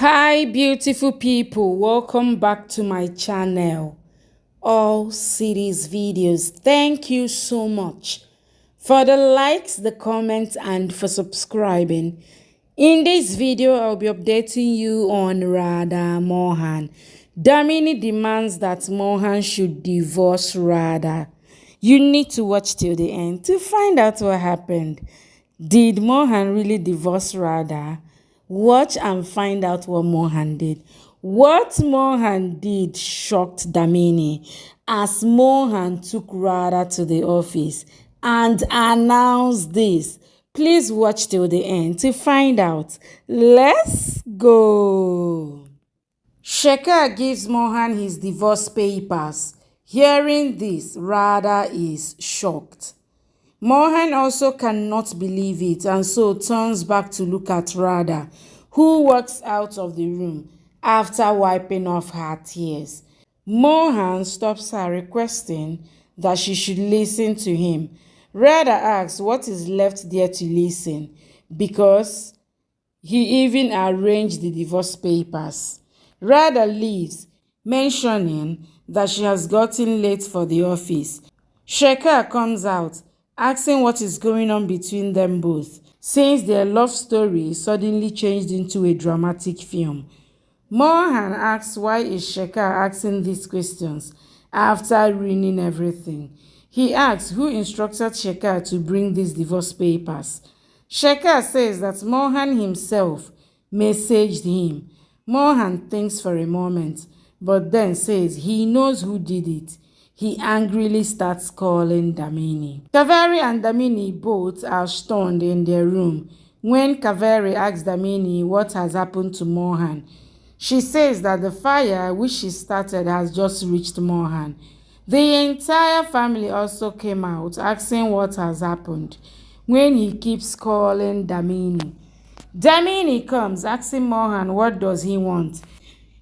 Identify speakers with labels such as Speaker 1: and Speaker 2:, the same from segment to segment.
Speaker 1: Hi beautiful people, welcome back to my channel. All series videos. Thank you so much for the likes, the comments, and for subscribing. In this video, I'll be updating you on Radha Mohan. Damini demands that Mohan should divorce Radha. You need to watch till the end to find out what happened. Did Mohan really divorce Radha? Watch and find out what Mohan did. What Mohan did shocked Damini as Mohan took Radha to the office and announced this. Please watch till the end to find out. Let's go. Shekhar gives Mohan his divorce papers. Hearing this, Radha is shocked. Mohan also cannot believe it and so turns back to look at Radha, who walks out of the room after wiping off her tears. Mohan stops her, requesting that she should listen to him. Radha asks what is left there to listen, because he even arranged the divorce papers. Radha leaves, mentioning that she has gotten late for the office. Shekhar comes out, asking what is going on between them both, since their love story suddenly changed into a dramatic film. Mohan asks why is Shekhar asking these questions after ruining everything. He asks who instructed Shekhar to bring these divorce papers. Shekhar says that Mohan himself messaged him. Mohan thinks for a moment, but then says he knows who did it. He angrily starts calling Damini. Kaveri and Damini both are stunned in their room when Kaveri asks Damini what has happened to Mohan. She says that the fire which she started has just reached Mohan. The entire family also came out asking what has happened when he keeps calling Damini. Damini comes asking Mohan what does he want.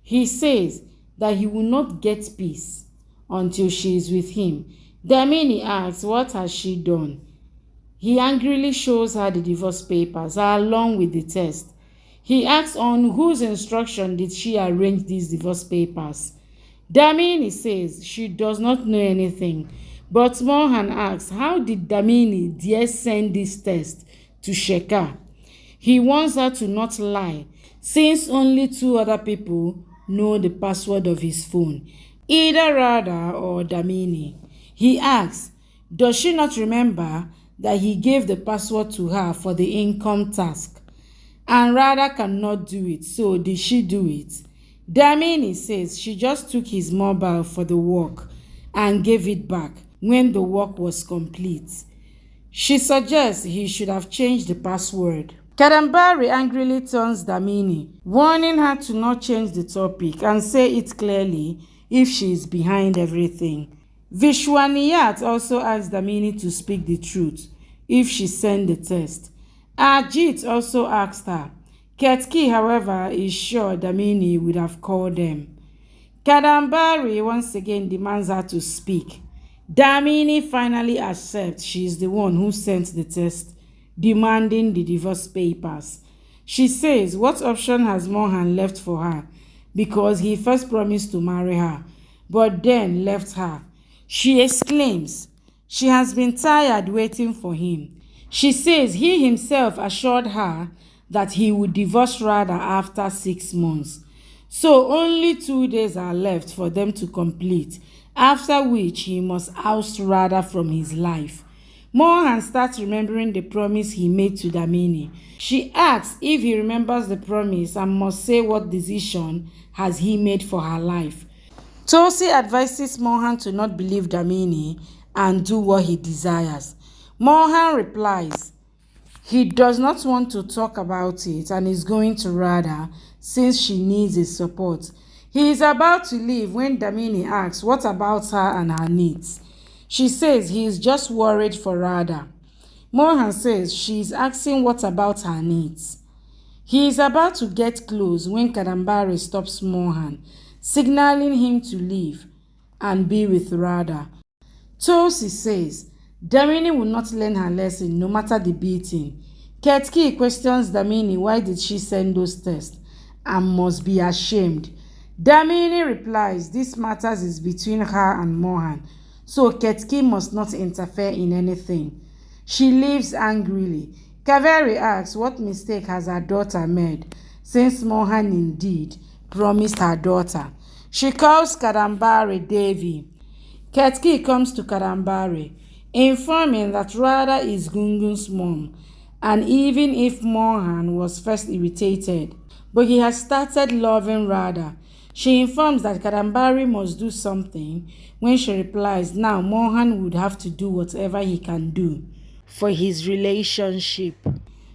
Speaker 1: He says that he will not get peace until she is with him. Damini asks what has she done. He angrily shows her the divorce papers along with the test. He asks on whose instruction did she arrange these divorce papers. Damini says she does not know anything, but Mohan asks how did Damini dare send this test to Shekhar. He wants her to not lie, since only two other people know the password of his phone, either Radha or Damini. He asks, does she not remember that he gave the password to her for the income task? And Radha cannot do it, so did she do it? Damini says she just took his mobile for the work and gave it back when the work was complete. She suggests he should have changed the password. Kadambari angrily turns Damini, warning her to not change the topic and say it clearly if she is behind everything. Vishwaniyat also asks Damini to speak the truth if she sent the test. Ajit also asked her. Ketki, however, is sure Damini would have called them. Kadambari once again demands her to speak. Damini finally accepts she is the one who sent the test, demanding the divorce papers. She says what option has Mohan left for her, because he first promised to marry her, but then left her. She exclaims she has been tired waiting for him. She says he himself assured her that he would divorce Radha after 6 months. So only 2 days are left for them to complete, after which he must oust Radha from his life. Mohan starts remembering the promise he made to Damini. She asks if he remembers the promise and must say what decision has he made for her life. Tosi advises Mohan to not believe Damini and do what he desires. Mohan replies he does not want to talk about it and is going to Radha since she needs his support. He is about to leave when Damini asks what about her and her needs. She says he is just worried for Radha. Mohan says she is asking what about her needs. He is about to get close when Kadambari stops Mohan, signaling him to leave and be with Radha. Tosi says Damini will not learn her lesson no matter the beating. Ketki questions Damini why did she send those tests and must be ashamed. Damini replies this matters is between her and Mohan, so Ketki must not interfere in anything. She leaves angrily. Kaveri asks what mistake has her daughter made, since Mohan indeed promised her daughter. She calls Kadambari Devi. Ketki comes to Kadambari, informing that Radha is Gungun's mom, and even if Mohan was first irritated, but he has started loving Radha, she informs that Kadambari must do something. When she replies, now Mohan would have to do whatever he can do for his relationship.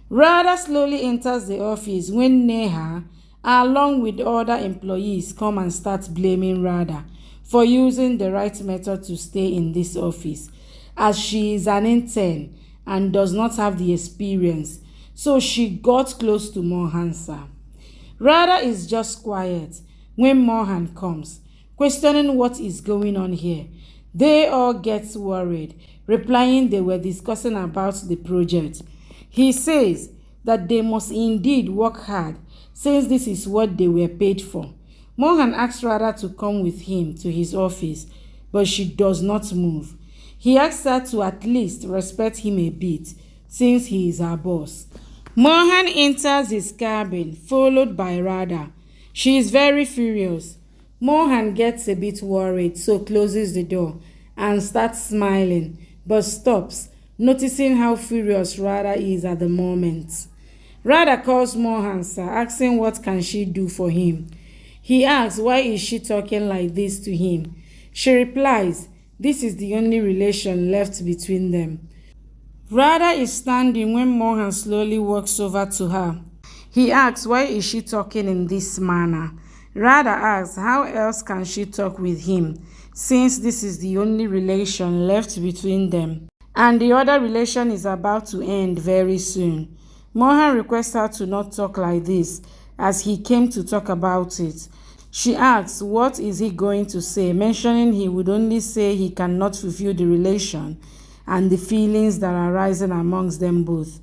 Speaker 1: Radha slowly enters the office when Neha, along with other employees, come and start blaming Radha for using the right method to stay in this office, as she is an intern and does not have the experience, so she got close to Mohan sir. Radha is just quiet when Mohan comes, questioning what is going on here. They all get worried, replying they were discussing about the project. He says that they must indeed work hard, since this is what they were paid for. Mohan asks Radha to come with him to his office, but she does not move. He asks her to at least respect him a bit, since he is her boss. Mohan enters his cabin, followed by Radha. She is very furious. Mohan gets a bit worried, so closes the door and starts smiling, but stops, noticing how furious Radha is at the moment. Radha calls Mohan sir, asking what can she do for him. He asks why is she talking like this to him. She replies, this is the only relation left between them. Radha is standing when Mohan slowly walks over to her. He asks why is she talking in this manner. Radha asks how else can she talk with him, since this is the only relation left between them, and the other relation is about to end very soon. Mohan requests her to not talk like this, as he came to talk about it. She asks what is he going to say, mentioning he would only say he cannot fulfill the relation and the feelings that are rising amongst them both.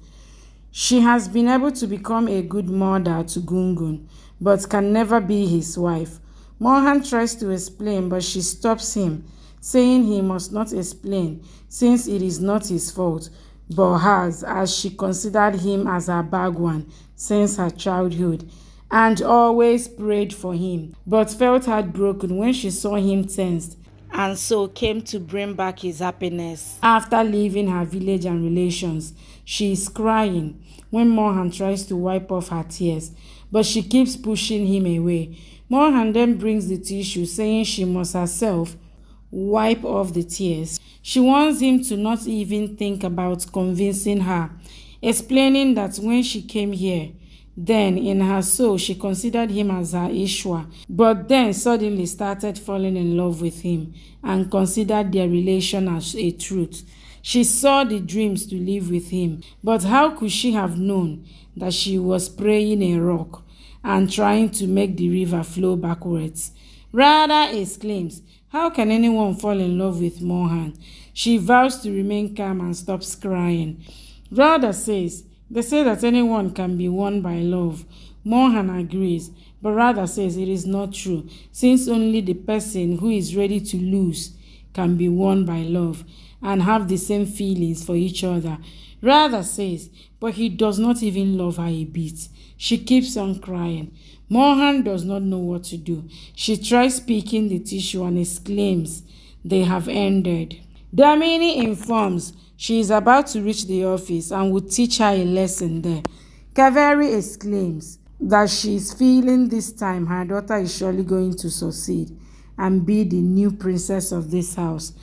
Speaker 1: She has been able to become a good mother to Gungun, but can never be his wife. Mohan tries to explain, but she stops him, saying he must not explain since it is not his fault, but hers, as she considered him as her Bhagwan since her childhood and always prayed for him, but felt heartbroken when she saw him tensed, and so came to bring back his happiness. After leaving her village and relations, she is crying when Mohan tries to wipe off her tears, but she keeps pushing him away. Mohan then brings the tissue, saying she must herself wipe off the tears. She wants him to not even think about convincing her, explaining that when she came here, then in her soul she considered him as her Ishwa, but then suddenly started falling in love with him and considered their relation as a truth. She saw the dreams to live with him, but how could she have known that she was praying a rock and trying to make the river flow backwards? Radha exclaims, how can anyone fall in love with Mohan? She vows to remain calm and stops crying. Radha says, they say that anyone can be won by love. Mohan agrees, but Radha says it is not true, since only the person who is ready to lose can be won by love and have the same feelings for each other. Radha says, but he does not even love her a bit. She keeps on crying. Mohan does not know what to do. She tries picking the tissue and exclaims, they have ended. Damini informs she is about to reach the office and would teach her a lesson there. Kaveri exclaims that she is feeling this time her daughter is surely going to succeed and be the new princess of this house.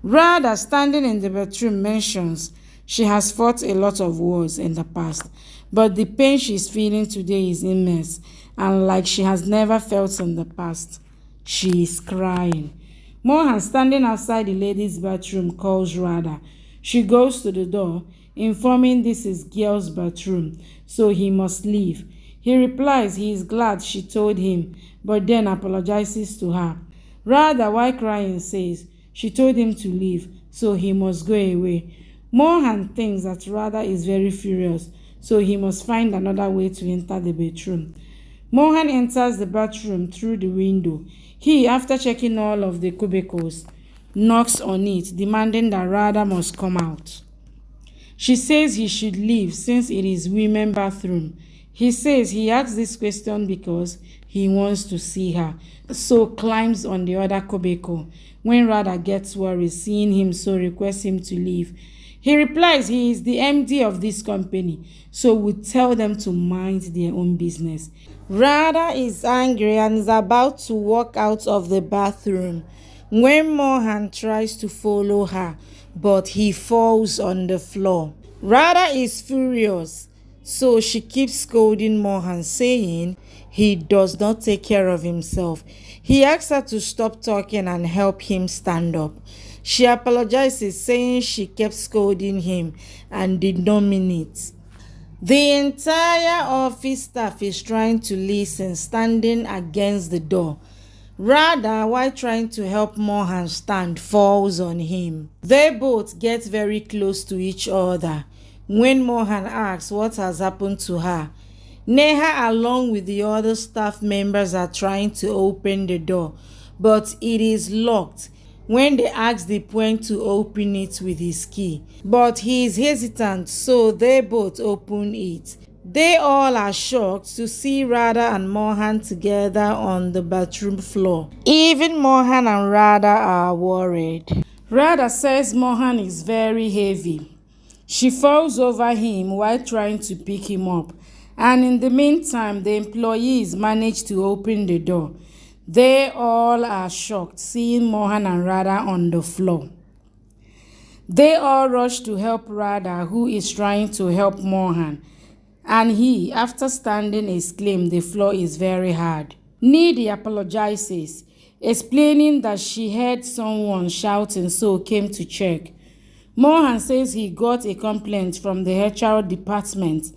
Speaker 1: Radha, standing in the bedroom, mentions she has fought a lot of wars in the past, but the pain she is feeling today is immense and like she has never felt in the past. She is crying. Mohan, standing outside the ladies' bathroom, calls Radha. She goes to the door, informing this is girl's bathroom, so he must leave. He replies he is glad she told him, but then apologizes to her. Radha, while crying, says she told him to leave, so he must go away. Mohan thinks that Radha is very furious, so he must find another way to enter the bedroom. Mohan enters the bathroom through the window. He, after checking all of the cubicles, knocks on it, demanding that Radha must come out. She says he should leave since it is women's bathroom. He says he asked this question because he wants to see her, so climbs on the other cubicle. When Radha gets worried seeing him, so requests him to leave. He replies he is the MD of this company, so would tell them to mind their own business. Radha is angry and is about to walk out of the bathroom when Mohan tries to follow her, but he falls on the floor. Radha is furious, so she keeps scolding Mohan, saying he does not take care of himself. He asks her to stop talking and help him stand up. She apologizes, saying she kept scolding him and did not mean it. The entire office staff is trying to listen, standing against the door. Radha, while trying to help Mohan stand, falls on him. They both get very close to each other. When Mohan asks what has happened to her, Neha along with the other staff members are trying to open the door, but it is locked. When they ask the point to open it with his key, but he is hesitant, so they both open it. They all are shocked to see Radha and Mohan together on the bathroom floor. Even Mohan and Radha are worried. Radha says Mohan is very heavy. She falls over him while trying to pick him up, and in the meantime, the employees manage to open the door. They all are shocked seeing Mohan and Radha on the floor. They all rush to help Radha, who is trying to help Mohan, and he, after standing, exclaims the floor is very hard. Nidhi apologizes, explaining that she heard someone shouting, so came to check. Mohan says he got a complaint from the HR department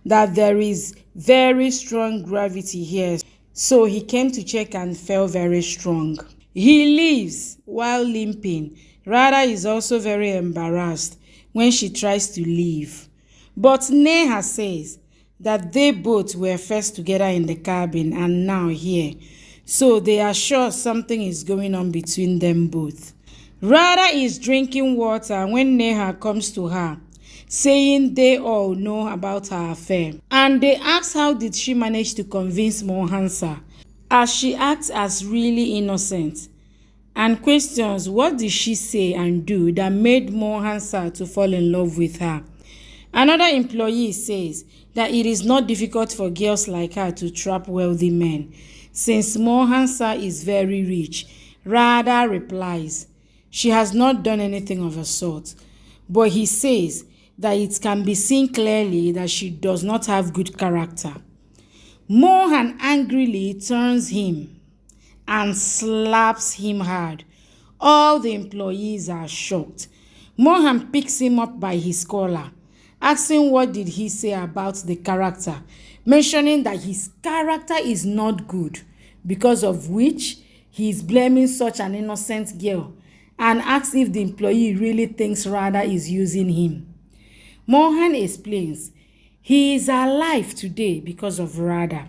Speaker 1: that there is very strong gravity here, so he came to check and felt very strong. He leaves while limping. Radha is also very embarrassed when she tries to leave. But Neha says that they both were first together in the cabin and now here, so they are sure something is going on between them both. Radha is drinking water when Neha comes to her, saying they all know about her affair, and they ask how did she manage to convince Mohan sir, as she acts as really innocent, and questions what did she say and do that made Mohan sir to fall in love with her. Another employee says that it is not difficult for girls like her to trap wealthy men, since Mohan sir is very rich. Radha replies she has not done anything of the sort, but he says that it can be seen clearly that she does not have good character. Mohan angrily turns him and slaps him hard. All the employees are shocked. Mohan picks him up by his collar, asking what did he say about the character, mentioning that his character is not good, because of which he is blaming such an innocent girl, and asks if the employee really thinks Radha is using him. Mohan explains he is alive today because of Radha.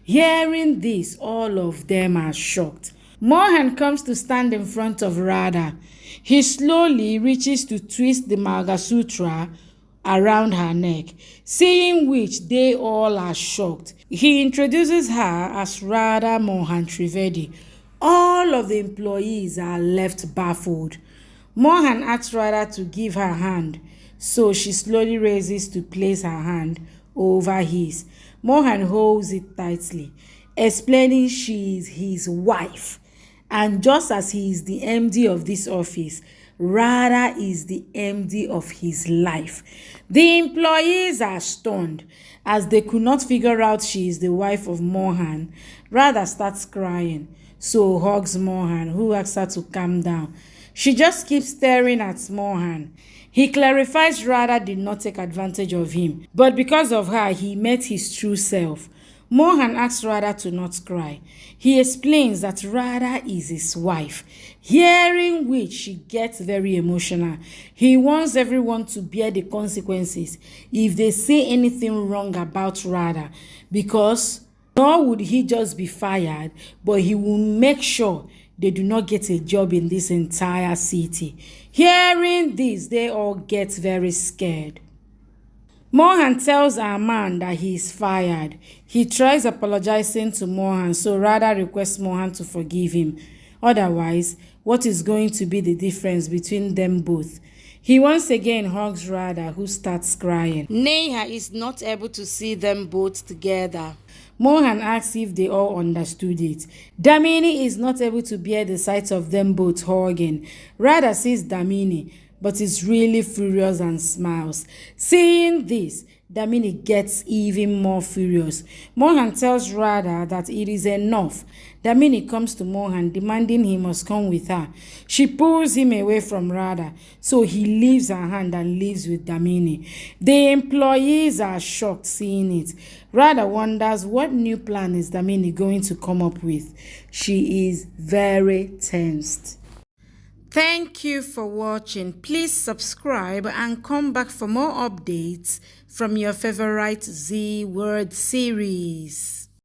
Speaker 1: Hearing this, all of them are shocked. Mohan comes to stand in front of Radha. He slowly reaches to twist the Mangalsutra around her neck, seeing which they all are shocked. He introduces her as Radha Mohan Trivedi. All of the employees are left baffled. Mohan asks Radha to give her hand, so she slowly raises to place her hand over his. Mohan holds it tightly, explaining she is his wife, and just as he is the MD of this office, Radha is the MD of his life. The employees are stunned as they could not figure out she is the wife of Mohan. Radha starts crying, so hugs Mohan, who asks her to calm down. She just keeps staring at Mohan. He clarifies Radha did not take advantage of him, but because of her, he met his true self. Mohan asks Radha to not cry. He explains that Radha is his wife, hearing which she gets very emotional. He wants everyone to bear the consequences if they say anything wrong about Radha, because Nor would he just be fired, but he will make sure they do not get a job in this entire city. Hearing this, they all get very scared. Mohan tells our man that he is fired. He tries apologizing to Mohan, so Radha requests Mohan to forgive him. Otherwise, what is going to be the difference between them both? He once again hugs Radha, who starts crying. Neha is not able to see them both together. Mohan asks if they all understood it. Damini is not able to bear the sight of them both hugging. Radha sees Damini, but is really furious and smiles. Seeing this, Damini gets even more furious. Mohan tells Radha that it is enough. Damini comes to Mohan, demanding he must come with her. She pulls him away from Radha, so he leaves her hand and leaves with Damini. The employees are shocked seeing it. Radha wonders what new plan is Damini going to come up with. She is very tensed. Thank you for watching. Please subscribe and come back for more updates from your favorite Z Word series.